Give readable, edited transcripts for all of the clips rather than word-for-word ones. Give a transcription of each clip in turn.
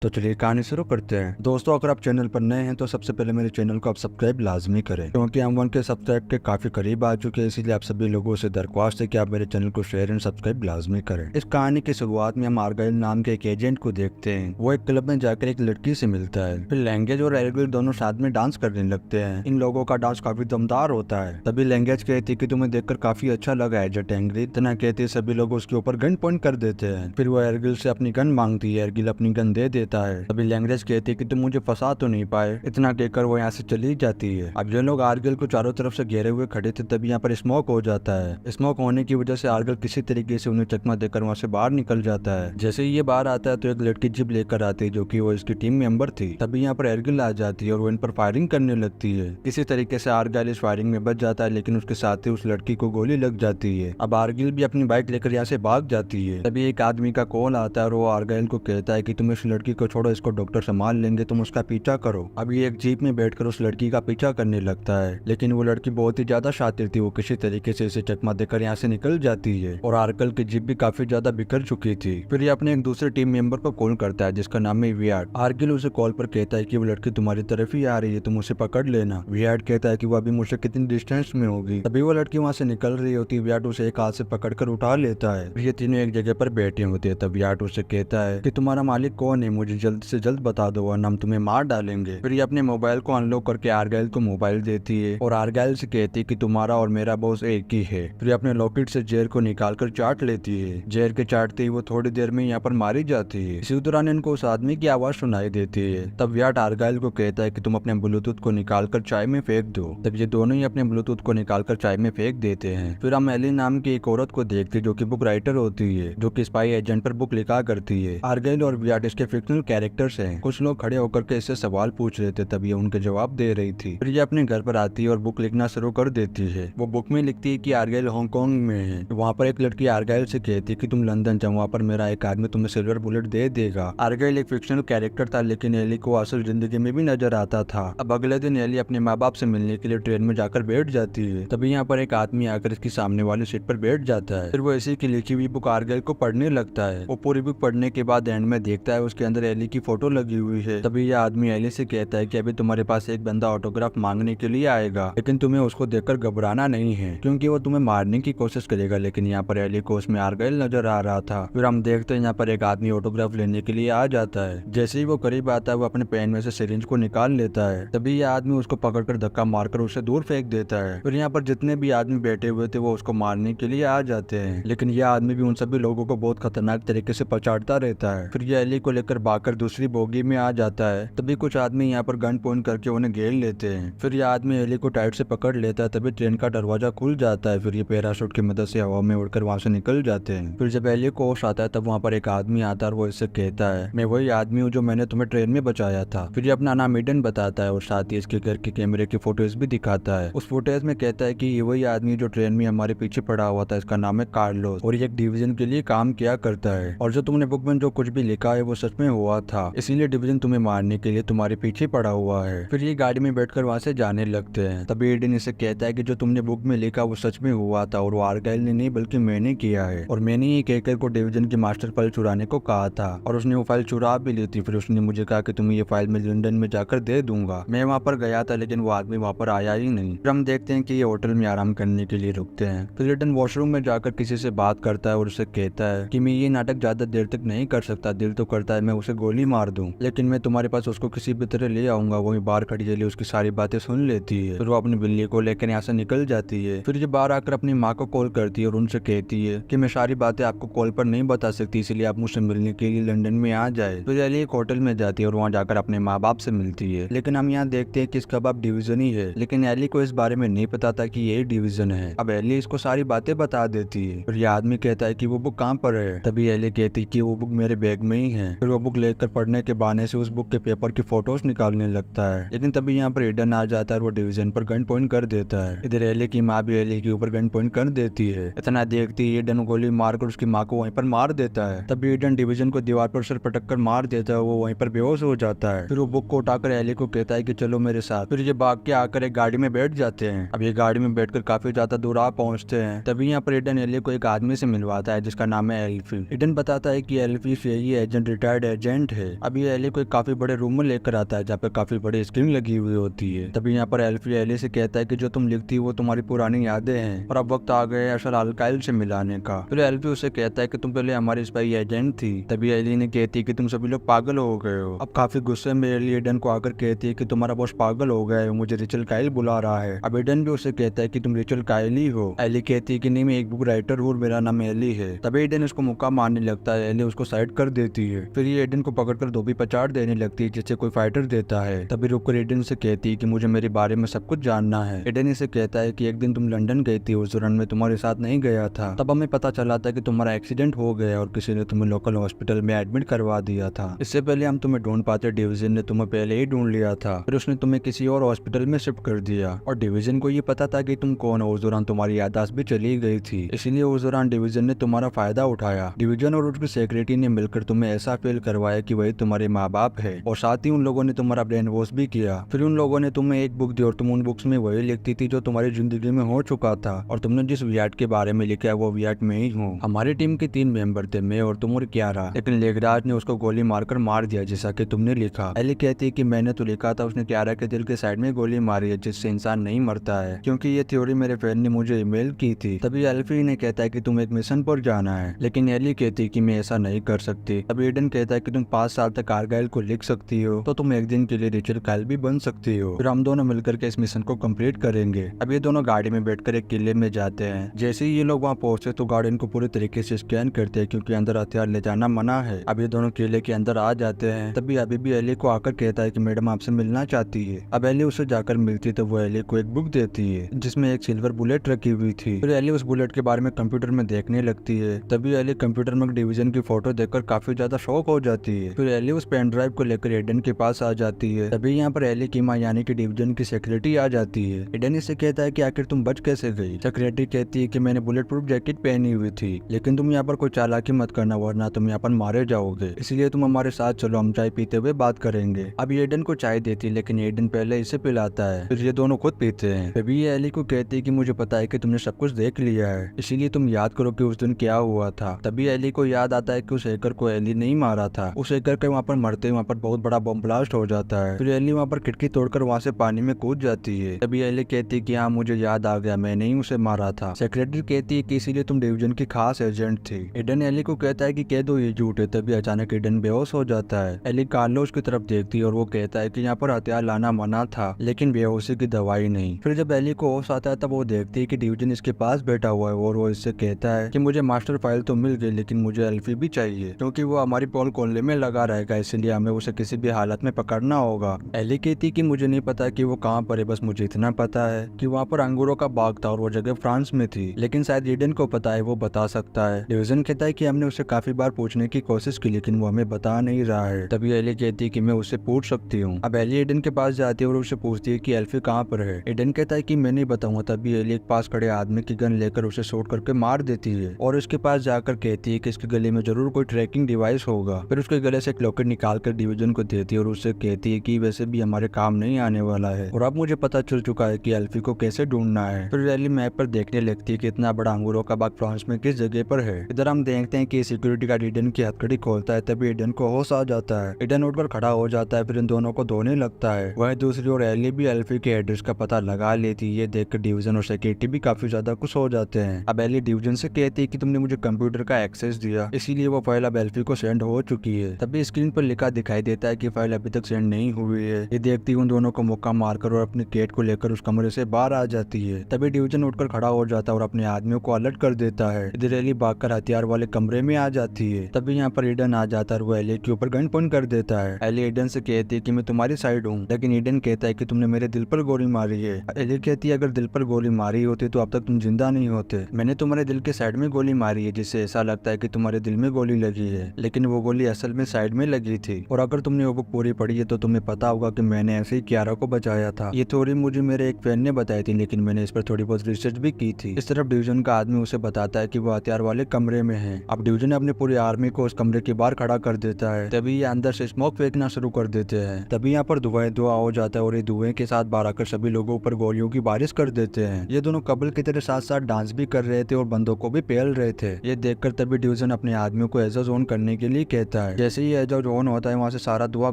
तो चलिए कहानी शुरू करते हैं। दोस्तों, अगर आप चैनल पर नए हैं तो सबसे पहले मेरे चैनल को आप सब्सक्राइब लाजमी करें, क्योंकि हम 1 के सब्सक्राइब के काफी करीब आ चुके हैं। इसीलिए आप सभी लोगों से दरख्वास्त है कि आप मेरे चैनल को शेयर एंड सब्सक्राइब लाजमी करें। इस कहानी की शुरुआत में हम आर्गाइल नाम के एक एजेंट को देखते हैं। वो एक क्लब में जाकर एक लड़की से मिलता है। फिर लैंग्वेज और एल्गिल दोनों साथ में डांस करने लगते हैं। इन लोगों का डांस काफी दमदार होता है। तभी लैंग्वेज कहती है कि तुम्हें देखकर काफी अच्छा लगा है एजेंट एंग्री। इतना कहते सभी लोग उसके ऊपर गन पॉइंट कर देते हैं। फिर वो एर्गिल से अपनी गन मांगती है। एर्गिल अपनी गन दे देता है। तभी लैंग्वेज कहती है कि तुम मुझे फंसा तो नहीं पाए। इतना कहकर वो यहाँ से चली जाती है। अब ये लोग आर्गिल को चारों तरफ से घेरे हुए खड़े थे। तभी यहाँ पर स्मोक हो जाता है। स्मोक होने की वजह से आर्गिल किसी तरीके से उन्हें चकमा देकर वहाँ से बाहर निकल जाता है। जैसे ही ये बाहर आता है तो एक लड़की जिप लेकर आती है, जो कि वो इसकी टीम मेंबर थी। तभी यहाँ पर एर्गिल आ जाती है और वो इन पर फायरिंग करने लगती है। किसी तरीके से आर्गिल इस फायरिंग में बच जाता है, लेकिन उसके साथ ही उस लड़की को गोली लग जाती है। अब आर्गिल भी अपनी बाइक लेकर यहाँ से भाग जाती है। तभी एक आदमी का कॉल आता है और वो आर्गिल को कहता है कि तुम इस लड़की को छोड़ो, इसको डॉक्टर संभाल लेंगे, तुम उसका पीछा करो। अभी एक जीप में बैठकर उस लड़की का पीछा करने लगता है, लेकिन वो लड़की बहुत ही ज्यादा शातिर थी। वो किसी तरीके से इसे चकमा देकर यहाँ से निकल जाती है और आर्गल की जीप भी काफी ज्यादा बिखर चुकी थी। फिर ये अपने एक दूसरे टीम मेंबर को कॉल करता है, जिसका नाम है वियार्ड। आर्गिल उसे कॉल पर कहता है कि वो लड़की तुम्हारी तरफ ही आ रही है, तुम उसे पकड़ लेना। वियार्ड कहता है कि वो अभी मुझसे कितनी डिस्टेंस में होगी। तभी वो लड़की वहाँ से निकल रही होती है। वियार्ड उसे एक हाथ से पकड़कर उठा लेता है। ये तीनों एक जगह पर बैठे होते हैं। तब वियार्ड उसे कहता है कि तुम्हारा मालिक कौन है, मुझे जल्द से जल्द बता दो वरना हम तुम्हें मार डालेंगे। फिर ये अपने मोबाइल को अनलॉक करके आर्गाइल को मोबाइल देती है और आर्गाइल से कहती है कि तुम्हारा और मेरा बॉस एक ही है। फिर अपने लॉकेट से जेर को निकालकर चाट लेती है। जेर के चाटते ही वो थोड़ी देर में यहाँ पर मारी जाती है। इसी दौरान इनको उस आदमी की आवाज सुनाई देती है। तब व्याट आर्गाइल को कहता है कि तुम अपने ब्लूटूथ को निकालकर चाय में फेंक दो। तब ये दोनों ही अपने ब्लूटूथ को निकालकर चाय में फेंक देते हैं। फिर हम एली नाम की एक औरत को देखते हैं, जो की बुक राइटर होती है, जो की स्पाई एजेंट पर बुक लिखा करती है। आर्गाइल और व्याट इसके फिक्शनल कैरेक्टर्स हैं। कुछ लोग खड़े होकर के इससे सवाल पूछ रहे थे, तब ये उनके जवाब दे रही थी। फिर ये अपने घर पर आती है और बुक लिखना शुरू कर देती है। वो बुक में लिखती है कि आर्गाइल हांगकांग में है। वहाँ पर एक लड़की आर्गाइल से कहती है कि तुम लंदन जाओ, वहाँ पर मेरा एक आदमी तुम्हें सिल्वर बुलेट दे देगा। आर्गाइल एक फिक्शनल कैरेक्टर था, लेकिन एली को असल जिंदगी में भी नजर आता था। अब अगले दिन एली अपने माँ बाप से मिलने के लिए ट्रेन में जाकर बैठ जाती है। तभी यहाँ पर एक आदमी आकर इसकी सामने वाली सीट पर बैठ जाता है। फिर वो इसी की लिखी हुई बुक आर्गाइल को पढ़ने लगता है। वो पूरी बुक पढ़ने के बाद एंड में देखता है उसके अंदर एली की फोटो लगी हुई है। तभी यह आदमी एली से कहता है कि अभी तुम्हारे पास एक बंदा ऑटोग्राफ मांगने के लिए आएगा, लेकिन तुम्हें उसको देखकर घबराना नहीं है, क्योंकि वो तुम्हें मारने की कोशिश करेगा। लेकिन यहाँ पर एली को उसमें आर्गाइल नजर आ रहा था। फिर हम देखते हैं यहाँ पर एक आदमी ऑटोग्राफ लेने के लिए आ जाता है। जैसे ही वो करीब आता है, वो अपने पेन में से सिरिंज को निकाल लेता है। तभी यह आदमी उसको पकड़कर धक्का मारकर उसे दूर फेंक देता है। फिर यहाँ पर जितने भी आदमी बैठे हुए थे वो उसको मारने के लिए आ जाते हैं, लेकिन यह आदमी भी उन सभी लोगों को बहुत खतरनाक तरीके से पछाड़ता रहता है। फिर यह एली को लेकर भागकर दूसरी बोगी में आ जाता है। तभी कुछ आदमी यहाँ पर गन पॉइंट करके उन्हें घेर लेते हैं। फिर यह आदमी एली को टाइट से पकड़ लेता है। तभी ट्रेन का दरवाजा खुल जाता है। फिर ये पैराशूट की मदद से हवा में उड़कर वहाँ से निकल जाते हैं। फिर जब एली को होश आता है, तब वहाँ पर एक आदमी आता है और वो इससे कहता है, मैं वही आदमी हूँ जो मैंने तुम्हें ट्रेन में बचाया था। फिर ये अपना नाम ईडन बताता है और साथ ही इसके घर के कैमरे की फोटोज भी दिखाता है। उस फुटेज में कहता है कि ये वही आदमी जो ट्रेन में हमारे पीछे पड़ा हुआ था, इसका नाम है कार्लोस और ये एक डिवीजन के लिए काम किया करता है। और जो तुमने बुक में जो कुछ भी लिखा है वो सच में हुआ था, इसीलिए डिवीजन तुम्हें मारने के लिए तुम्हारे पीछे पड़ा हुआ है। फिर ये गाड़ी में बैठकर वहाँ से जाने लगते हैं। तभी ईडन इसे कहता है कि जो तुमने बुक में लिखा वो सच में हुआ था और वो आर्गाइल ने नहीं बल्कि मैंने किया है, और मैंने ही केकर को डिवीजन की मास्टर फाइल चुराने को कहा था और उसने वो फाइल चुरा भी ली थी। फिर उसने मुझे कहा कि तुम्हें ये फाइल मैं लंदन में जाकर दे दूंगा। मैं वहाँ पर गया था, लेकिन वो आदमी वहाँ पर आया ही नहीं। फिर हम देखते हैं कि ये होटल में आराम करने के लिए रुकते हैं। फिर ईडन वॉशरूम में जाकर किसी से बात करता है और उसे कहता है कि मैं ये नाटक ज्यादा देर तक नहीं कर सकता, दिल तो करता है मैं उसे गोली मार दूं, लेकिन मैं तुम्हारे पास उसको किसी भी तरह ले आऊंगा। वही बाहर खड़ी एली उसकी सारी बातें सुन लेती है। फिर वो अपनी बिल्ली को लेकर यहाँ से निकल जाती है। फिर ये बाहर आकर अपनी माँ को कॉल करती है और उनसे कहती है कि मैं सारी बातें आपको कॉल पर नहीं बता सकती, इसलिए आप मुझसे मिलने के लिए लंदन में आ जाए। फिर एली एक होटल में जाती है और वहाँ जाकर अपने माँ बाप से मिलती है। लेकिन हम यहाँ देखते हैं कि इसका बाप डिवीजन ही है, लेकिन एली को इस बारे में नहीं पता था कि ये डिवीजन है। अब एली इसको सारी बातें बता देती है। फिर यह आदमी कहता है कि वो बुक कहाँ पर है। तभी एली कहती है कि वो बुक मेरे बैग में ही है। फिर वो बुक लेकर पढ़ने के बहाने से उस बुक के पेपर की फोटोज निकालने लगता है। लेकिन तभी यहाँ पर ईडन आ जाता है और वो डिवीजन पर गन पॉइंट कर देता है। इधर एली की माँ भी एली के ऊपर गन पॉइंट कर देती है। इतना देखती है ईडन गोली मारकर उसकी माँ को वहीं पर मार देता है। तभी ईडन डिवीजन को दीवार पर सर पटक कर मार देता है। वो वहीं पर बेहोश हो जाता है। फिर वो बुक को उठाकर एली को कहता है कि चलो मेरे साथ। फिर ये भाग के आकर एक गाड़ी में बैठ जाते हैं। अब ये गाड़ी में बैठकर काफी ज्यादा दूर आ पहुंचते हैं। तभी यहाँ पर ईडन एली को एक आदमी से मिलवाता है जिसका नाम है एल्फी। ईडन बताता है कि एल्फी यही एजेंट रिटायर्ड एजेंट एजेंट है। अभी एली को एक काफी बड़े रूम में लेकर आता है जहाँ पे काफी बड़ी स्क्रीन लगी हुई होती है। तभी यहाँ पर एल्फी एली से कहता है कि जो तुम लिखती वो तुम्हारी पुरानी यादें हैं और अब वक्त आ गया है असल अल्काइल से मिलाने का। फिर एल्फी उसे कहता है कि तुम पहले हमारी स्पाई एजेंट थी। तभी एली ने कहती है कि तुम सभी लोग पागल हो गए हो। अब काफी गुस्से में एली एडन को आकर कहती है कि तुम्हारा बॉस पागल हो गया है, मुझे रिचल काइल बुला रहा है। अब एडन भी उसे कहता है कि तुम रिचल काइल ही हो। एली कहती है कि नहीं, मैं एक बुक राइटर हूँ, मेरा नाम एली है। तभी एडन उसको मुक्का मारने लगता है। एली उसको साइड कर देती है। फिर ये एडन को पकड़कर धोबी पचाड़ देने लगती है जिससे कोई फाइटर देता है। तभी रुककर एडन से कहती है कि मुझे मेरे बारे में सब कुछ जानना है। एडन इसे कहता है कि एक दिन तुम लंदन गई थी, उस दौरान मैं तुम्हारे साथ नहीं गया था। तब हमें पता चला था कि तुम्हारा एक्सीडेंट हो गया और किसी ने तुम्हें लोकल हॉस्पिटल में एडमिट करवा दिया था। इससे पहले हम तुम्हें ढूंढ पाते, डिवीजन ने तुम्हें पहले ही ढूंढ लिया था। फिर उसने तुम्हें किसी और हॉस्पिटल में शिफ्ट कर दिया और डिवीजन को ये पता था कि तुम कौन हो। उस दौरान तुम्हारी याददाश्त भी चली गई थी, इसीलिए उस दौरान डिवीजन ने तुम्हारा फायदा उठाया। डिवीजन और उसकी सेक्रेटरी ने मिलकर तुम्हें ऐसा फील करवाया कि वही तुम्हारे माँ बाप है और साथ ही उन लोगों ने तुम्हारा ब्रेन वॉश भी किया। फिर उन लोगों ने तुम्हें एक बुक दी और तुम उन बुक्स में वही लिखती थी जो तुम्हारी जिंदगी में हो चुका था और तुमने जिस वियाट के बारे में लिखा है वो वियाट में ही हूँ। हमारी टीम के 3 मेंबर थे, मैं और तुम और क्यारा, लेकिन लेगराज ने उसको गोली मारकर मार दिया जैसा कि तुमने लिखा। एली कहती है कि मैंने तो लिखा था, उसने क्यारा के दिल के साइड में गोली मारी है जिससे इंसान नहीं मरता है, क्योंकि ये थ्योरी मेरे फ्रेंड ने मुझे ईमेल की थी। तभी एल्फी ने कहता है कि तुम एक मिशन पर जाना है, लेकिन एली कहती है कि मैं ऐसा नहीं कर सकती। तभी एडन कहता है कि तुम 5 साल तक आर्गाइल को लिख सकती हो तो तुम एक दिन के लिए रिचल काइल भी बन सकती हो। फिर हम दोनों मिलकर के इस मिशन को कंप्लीट करेंगे। अब ये दोनों गाड़ी में बैठकर एक किले में जाते हैं। जैसे ही ये लोग वहाँ पहुंचते तो गार्डन को पूरे तरीके से स्कैन करते हैं क्योंकि अंदर हथियार ले जाना मना है। अब ये दोनों किले के अंदर आ जाते हैं। तभी अभी भी एली को आकर कहता है कि मैडम आपसे मिलना चाहती है। अब एली उसे जाकर मिलती तो वो एली को एक बुक देती है जिसमें एक सिल्वर बुलेट रखी हुई थी। फिर एली उस बुलेट के बारे में कंप्यूटर में देखने लगती है। तभी एली कंप्यूटर में डिवीजन की फोटो देखकर काफी ज्यादा शॉक हो जाती है। फिर एली उस पेन ड्राइव को लेकर एडन के पास आ जाती है। तभी यहाँ पर एली की माँ यानी कि डिवीजन की सेक्रेटरी आ जाती है। एडन इससे कहता है कि आखिर तुम बच कैसे गई। सेक्रेटरी कहती है कि मैंने बुलेट प्रूफ जैकेट पहनी हुई थी, लेकिन तुम यहाँ पर कोई चालाकी मत करना वरना तुम यहाँ पर मारे जाओगे, इसलिए तुम हमारे साथ चलो, हम चाय पीते हुए बात करेंगे। अब ये एडन को चाय देती है लेकिन एडन पहले इसे पिलाता है, फिर ये दोनों खुद पीते हैं। तभी ये एली को कहती है कि मुझे पता है कि तुमने सब कुछ देख लिया है, इसीलिए तुम याद करो कि उस दिन क्या हुआ था। तभी एली को याद आता है कि उस हैकर को एली नहीं मारा था। उस हैकर के वहाँ पर मरते वहाँ पर बहुत बड़ा बम ब्लास्ट हो जाता है। फिर एली वहाँ पर खिड़की तोड़कर वहाँ से पानी में कूद जाती है। तभी एली कहती है कि हाँ मुझे याद आ गया, मैंने ही उसे मारा था। सेक्रेटरी कहती है कि इसीलिए तुम डिवीजन की खास एजेंट थी। एडन एली को कहता है कि कह दो ये झूठ है। तभी अचानक एडन बेहोश हो जाता है। एली कार्लोस की तरफ देखती है और वो कहता है कि यहाँ पर हथियार लाना मना था लेकिन बेहोशी की दवाई नहीं। फिर जब एली को होश आता है तब वो देखती है कि डिवीजन इसके पास बैठा हुआ है और वो इससे कहता है कि मुझे मास्टर फाइल तो मिल गई लेकिन मुझे एल्फी भी चाहिए क्योंकि वो हमारी पोल खोलने में लगा रहेगा, इसलिए हमें उसे किसी भी हालत में पकड़ना होगा। एली कहती कि मुझे नहीं पता कि वो कहाँ पर है, बस मुझे इतना पता है कि वहाँ पर अंगूरों का बाग था और वो जगह फ्रांस में थी, लेकिन शायद एडन को पता है, वो बता सकता है। डिवीजन कहता है कि हमने उसे काफी बार पूछने की कोशिश की लेकिन वो हमें बता नहीं रहा है। तभी एली कहती है कि मैं उससे पूछ सकती हूँ। अब एली एडन के पास जाती है और उसे पूछती है कि एल्फी कहाँ पर है। एडन कहता है कि मैं नहीं बताऊंगा। तभी एली एक पास खड़े आदमी की गन लेकर उसे शूट करके मार देती है और उसके पास जाकर कहती है कि इसके गले में जरूर कोई ट्रैकिंग डिवाइस होगा। फिर उसके गले से एक लॉकेट निकाल कर डिवीजन को देती है और उससे कहती है कि वैसे भी हमारे काम नहीं आने वाला है और अब मुझे पता चल चुका है कि एल्फी को कैसे ढूंढना है। फिर एली मैप पर देखने लगती है कि इतना बड़ा अंगूरों का बाग फ्रांस में किस जगह पर है। इधर हम देखते हैं कि सिक्योरिटी गार्ड एडन की हथकड़ी खोलता है। तभी एडन को होश आ जाता है। एडन उठकर खड़ा हो जाता है, फिर इन दोनों को धोने लगता है। वह दूसरी ओर एली भी एल्फी के एड्रेस का पता लगा लेती है। ये देखकर डिवीजन और सेक्रेटरी भी काफी ज्यादा खुश हो जाते हैं। अब एली डिवीजन से कहती है कि तुमने मुझे कंप्यूटर का एक्सेस दिया, इसीलिए वो फाइल अब एल्फी को सेंड हो चुकी है। तभी स्क्रीन पर लिखा दिखाई देता है कि फाइल अभी तक सेंड नहीं हुई है। ये देखती उन दोनों को मुक्का मारकर और अपनी केट को लेकर उस कमरे से बाहर आ जाती है। तभी डिवीजन उठकर खड़ा हो जाता है और अपने आदमियों को अलर्ट कर देता है। इधर एली भागकर हथियार वाले कमरे में आ जाती है। तभी यहाँ पर एडन आ जाता है और वो एली के ऊपर गन पॉइंट कर देता है। एली एडन से कहती है कि मैं तुम्हारी साइड हूँ, लेकिन एडन कहता है कि तुमने मेरे दिल पर गोली मारी है। एली कहती है अगर दिल पर गोली मारी होती तो अब तक तुम जिंदा नहीं होते। मैंने तुम्हारे दिल के साइड में गोली मारी है जिससे ऐसा लगता है कि तुम्हारे दिल में गोली लगी है, लेकिन वो गोली असल में साइड में लगी थी। और अगर तुमने वो बुक पूरी पढ़ी है तो तुम्हें पता होगा कि मैंने ऐसे ही क्यारा को बचाया था। ये थ्योरी मुझे मेरे एक फ्रेंड ने बताई थी, लेकिन मैंने इस पर थोड़ी बहुत रिसर्च भी की थी। इस तरफ डिवीजन का आदमी उसे बताता है कि वो हथियार वाले कमरे में है। अब डिवीजन अपनी पूरी आर्मी को उस कमरे के बाहर खड़ा कर देता है। तभी ये अंदर से स्मोक फेंकना शुरू कर देते हैं। तभी यहाँ पर धुआं हो जाता है और ये धुएं के साथ बाहर आकर सभी लोगों पर गोलियों की बारिश कर देते हैं। ये दोनों कबल की तरह साथ साथ डांस भी कर रहे थे और बंदों को भी पेल रहे थे। ये देखकर तभी डिवीजन अपने आदमियों को एजो जोन करने के लिए कहता है। जैसे ही एजाज ऑन होता है वहाँ से सारा धुआं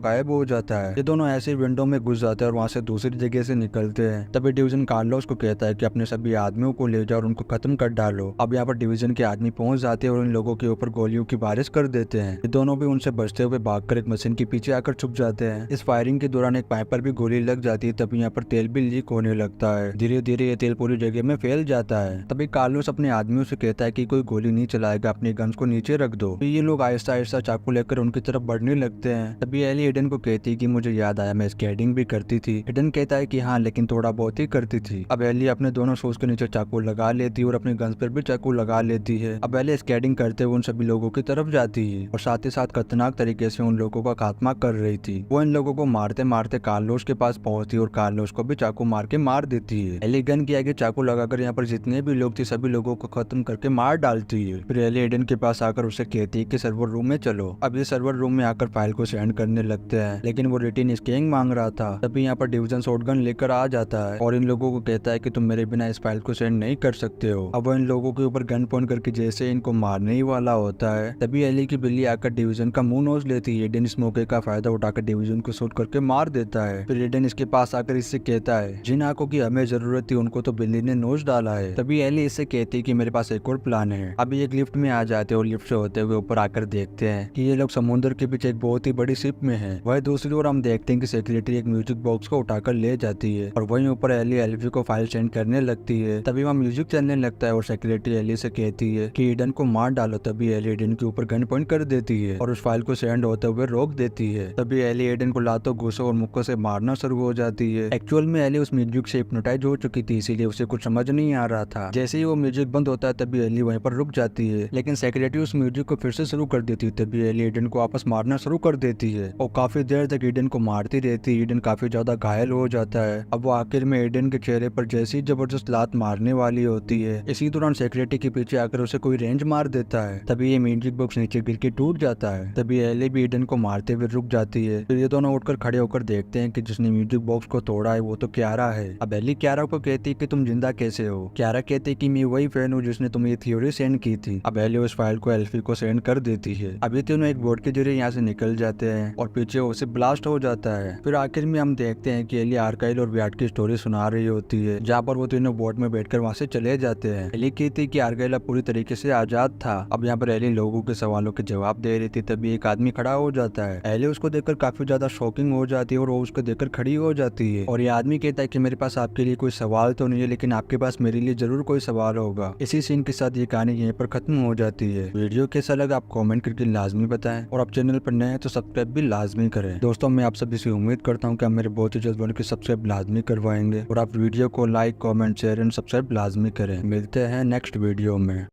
गायब हो जाता है। ये दोनों ऐसे विंडो में घुस जाते हैं और वहाँ से दूसरी जगह से निकलते हैं। तभी डिवीजन कार्लोस को कहता है कि अपने सभी आदमियों को ले जाओ और उनको खत्म कर डालो। अब यहाँ पर डिवीजन के आदमी पहुंच जाते हैं और इन लोगों के ऊपर गोलियों की बारिश कर देते हैं। ये दोनों भी उनसे बचते हुए भागकर एक मशीन के पीछे आकर छुप जाते हैं। इस फायरिंग के दौरान एक पाइप पर भी गोली लग जाती है। तभी यहाँ पर तेल भी लीक होने लगता है। धीरे धीरे ये तेल पूरी जगह में फैल जाता है। तभी कार्लोस अपने आदमियों से कहता है कि कोई गोली नहीं चलाएगा, अपने गन्स को नीचे रख दो। ये लोग आहिस्ता आहिस्ता चाकू लेकर उनकी तरफ बढ़ने लगते हैं। तभी एली एडन को कहती है कि मुझे याद आया मैं स्केटिंग भी करती थी। एडन कहता है कि हाँ, लेकिन थोड़ा बहुत ही करती थी। अब एली अपने दोनों शूज के नीचे चाकू लगा लेती है और अपने गन्स पर भी चाकू लगा लेती है। अब एली स्केटिंग करते हुए उन सभी लोगों की तरफ जाती है और साथ ही साथ खतरनाक तरीके से उन लोगों का खात्मा कर रही थी। वो इन लोगों को मारते मारते कार्लोस के पास पहुंचती है और कार्लोस को भी चाकू मार के मार देती है। एली गन के आगे चाकू लगाकर यहाँ पर जितने भी लोग थे सभी लोगों को खत्म करके मार डालती है। फिर एली एडन के पास आकर उसे कहती है कि सर्वर रूम में चलो। अब ये सर्वर रूम में आकर फाइल को सेंड करने लगते हैं, लेकिन वो रिटर्न स्कैनिंग मांग रहा था। तभी यहाँ पर डिवीजन शॉटगन लेकर आ जाता है और इन लोगों को कहता है कि तुम मेरे बिना इस फाइल को सेंड नहीं कर सकते हो। अब वो इन लोगों के ऊपर गन पॉइंट करके जैसे इनको मारने ही वाला होता है, तभी एली की बिल्ली आकर डिवीजन का मुंह नोच लेती है। एडन इस मौके का फायदा उठाकर डिवीजन को शूट करके मार देता है। फिर एडन इसके पास आकर इससे कहता है जिन आंखों की हमें जरूरत थी उनको तो बिल्ली ने नोच डाला है। तभी एली इससे कहती है कि मेरे पास एक और प्लान है। अभी एक लिफ्ट में आ जाते हैं और लिफ्ट से होते हुए ऊपर आकर देखते हैं कि ये लोग समुद्र के पीछे एक बहुत ही बड़ी शिप में है। वही दूसरी ओर हम देखते हैं कि सेक्रेटरी एक म्यूजिक बॉक्स को उठाकर ले जाती है और वहीं ऊपर एली एल्फी को फाइल सेंड करने लगती है। तभी वहाँ म्यूजिक चलने लगता है और सेक्रेटरी एली से कहती है कि एडन को मार डालो। तभी एली एडन के ऊपर गन पॉइंट कर देती है और उस फाइल को सेंड होते हुए रोक देती है। तभी एली एडन को लातों घूसों और मुक्कों से मारना शुरू हो जाती है। एक्चुअल में एली उस म्यूजिक से हिप्नोटाइज हो चुकी थी, इसीलिए उसे कुछ समझ नहीं आ रहा था। जैसे ही वो म्यूजिक बंद होता है तभी एली वहीं पर रुक जाती है, लेकिन सेक्रेटरी उस म्यूजिक को फिर से शुरू कर देती है। तभी एली एडन को वापस मारना शुरू कर देती है और काफी देर तक एडन को मारती रहती है। एडन काफी ज्यादा घायल हो जाता है। अब वो आखिर में एडन के चेहरे पर जैसी जबरदस्त लात मारने वाली होती है, इसी दौरान सेक्रेटरी के पीछे आकर उसे कोई रेंज मार देता है। तभी ये म्यूजिक बॉक्स नीचे गिर के टूट जाता है। तभी एली भी एडन को मारते हुए रुक जाती है। फिर ये दोनों उठकर खड़े होकर देखते हैं कि जिसने म्यूजिक बॉक्स को तोड़ा है वो तो क्यारा है। अब एली क्यारा को कहती है कि तुम जिंदा कैसे हो। क्यारा कहती है कि मैं वही फैन हूँ जिसने तुम्हें ये थ्योरी सेंड की थी। अब एली उस फाइल को एल्फी को सेंड कर देती है। अब ये तीनों एक बोर्ड के जरिए यहाँ से निकल जाते हैं और पीछे उसे ब्लास्ट हो जाता है। फिर आखिर में हम देखते हैं कि एली आर्काइल और व्याट की स्टोरी सुना रही होती है, जहाँ पर वो तीनों बोट में बैठकर वहाँ से चले जाते हैं। एली कहती है कि आर्काइल अब पूरी तरीके से आजाद था। अब यहाँ पर एली लोगों के सवालों के जवाब दे रही थी, तभी एक आदमी खड़ा हो जाता है। एली उसको देखकर काफी ज्यादा शॉकिंग हो जाती है और वो उसको देखकर खड़ी हो जाती है और ये आदमी कहता है कि मेरे पास आपके लिए कोई सवाल तो नहीं है, लेकिन आपके पास मेरे लिए जरूर कोई सवाल होगा। इसी सीन के साथ ये कहानी यहीं पर खत्म हो जाती है। वीडियो कैसा लगा आप कमेंट करके लाजमी बताएं और आप चैनल पर नए हैं तो सब्सक्राइब भी लाजमी करें। दोस्तों मैं आप सभी से उम्मीद करता हूँ कि आप मेरे बहुत ही जल्द बनकर सब्सक्राइब लाजमी करवाएंगे और आप वीडियो को like comment share and subscribe लाजमी करें। मिलते हैं नेक्स्ट वीडियो में।